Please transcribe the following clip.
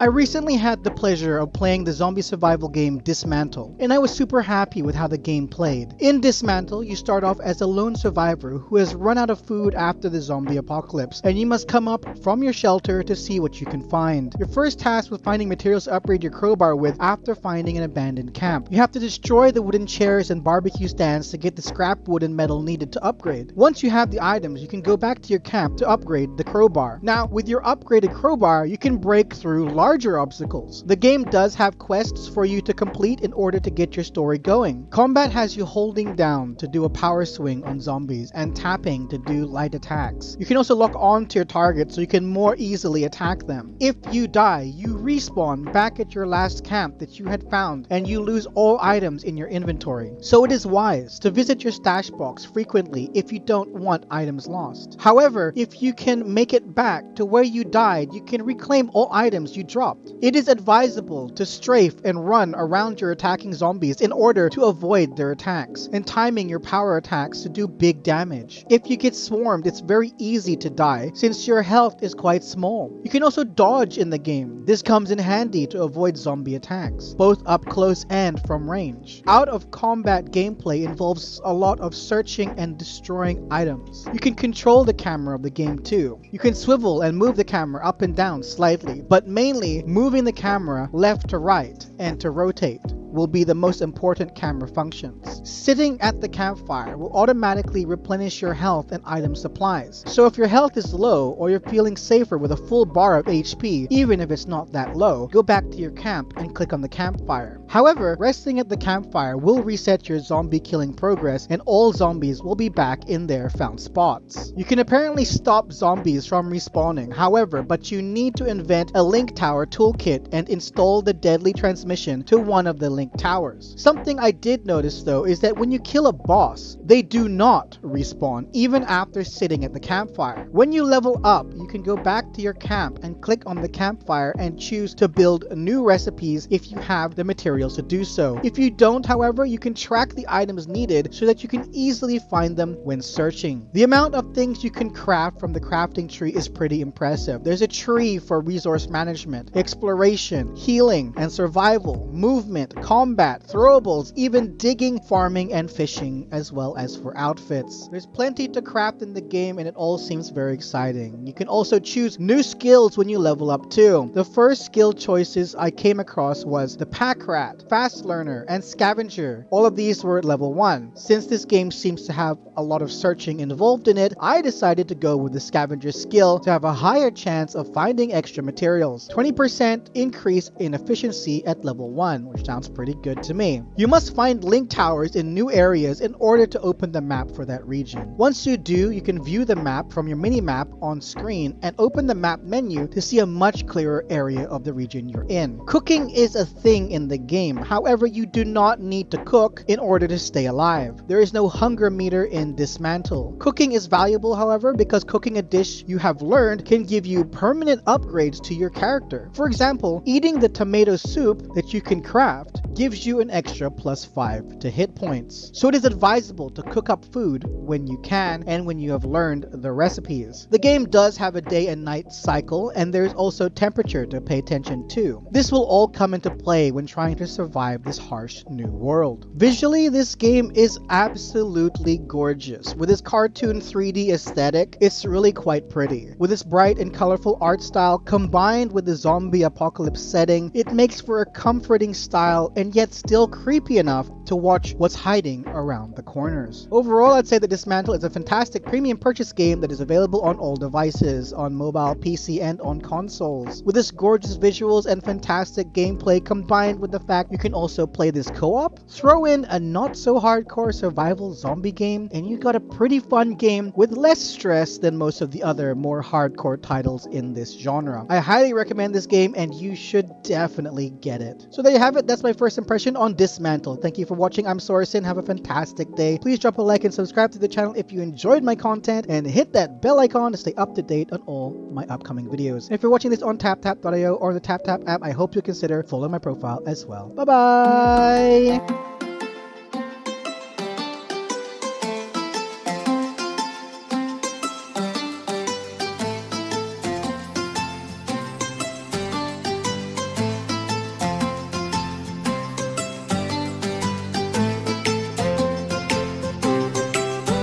I recently had the pleasure of playing the zombie survival game Dysmantle, and I was super happy with how the game played. In Dysmantle, you start off as a lone survivor who has run out of food after the zombie apocalypse, and you must come up from your shelter to see what you can find. Your first task was finding materials to upgrade your crowbar with after finding an abandoned camp. You have to destroy the wooden chairs and barbecue stands to get the scrap wood and metal needed to upgrade. Once you have the items, you can go back to your camp to upgrade the crowbar. Now, with your upgraded crowbar, you can break through larger obstacles. The game does have quests for you to complete in order to get your story going. Combat has you holding down to do a power swing on zombies and tapping to do light attacks. You can also lock on to your target so you can more easily attack them. If you die, you respawn back at your last camp that you had found and you lose all items in your inventory. So it is wise to visit your stash box frequently if you don't want items lost. However, if you can make it back to where you died, you can reclaim all items you dropped. It is advisable to strafe and run around your attacking zombies in order to avoid their attacks, and timing your power attacks to do big damage. If you get swarmed, it's very easy to die since your health is quite small. You can also dodge in the game. This comes in handy to avoid zombie attacks, both up close and from range. Out of combat gameplay involves a lot of searching and destroying items. You can control the camera of the game too. You can swivel and move the camera up and down slightly, but mainly moving the camera left to right and to rotate will be the most important camera functions. Sitting at the campfire will automatically replenish your health and item supplies. So if your health is low or you're feeling safer with a full bar of HP, even if it's not that low, go back to your camp and click on the campfire. However, resting at the campfire will reset your zombie killing progress and all zombies will be back in their found spots. You can apparently stop zombies from respawning, however, but you need to invent a link tower toolkit and install the deadly transmission to one of the link towers. Something I did notice though is that when you kill a boss, they do not respawn even after sitting at the campfire. When you level up, you can go back to your camp and click on the campfire and choose to build new recipes if you have the materials to do so. If you don't, however, you can track the items needed so that you can easily find them when searching. The amount of things you can craft from the crafting tree is pretty impressive. There's a tree for resource management, exploration, healing, and survival, movement, combat, throwables, even digging, farming, and fishing, as well as for outfits. There's plenty to craft in the game and it all seems very exciting. You can also choose new skills when you level up too. The first skill choices I came across was the pack rat, fast learner, and scavenger. All of these were at level 1. Since this game seems to have a lot of searching involved in it, I decided to go with the scavenger skill to have a higher chance of finding extra materials. 20% increase in efficiency at level 1, which sounds pretty good to me. You must find link towers in new areas in order to open the map for that region. Once you do, you can view the map from your mini-map on screen and open the map menu to see a much clearer area of the region you're in. Cooking is a thing in the game, however you do not need to cook in order to stay alive. There is no hunger meter in Dysmantle. Cooking is valuable, however, because cooking a dish you have learned can give you permanent upgrades to your character. For example, eating the tomato soup that you can craft gives you an extra +5 to hit points. So it is advisable to cook up food when you can and when you have learned the recipes. The game does have a day and night cycle and there's also temperature to pay attention to. This will all come into play when trying to survive this harsh new world. Visually, this game is absolutely gorgeous. With its cartoon 3D aesthetic, it's really quite pretty. With its bright and colorful art style combined with the zombie apocalypse setting, it makes for a comforting style and yet still creepy enough to watch what's hiding around the corners. Overall, I'd say that Dysmantle is a fantastic premium purchase game that is available on all devices, on mobile, PC, and on consoles. With its gorgeous visuals and fantastic gameplay combined with the fact you can also play this co-op, throw in a not so hardcore survival zombie game, and you got a pretty fun game with less stress than most of the other more hardcore titles in this genre. I highly recommend this game and you should definitely get it. So there you have it, that's my first impression on Dysmantle. Thank you for watching. I'm Sorsen. Have a fantastic day. Please drop a like and subscribe to the channel if you enjoyed my content, and hit that bell icon to stay up to date on all my upcoming videos. And if you're watching this on TapTap.io or the TapTap app, I hope you'll consider following my profile as well. Bye bye!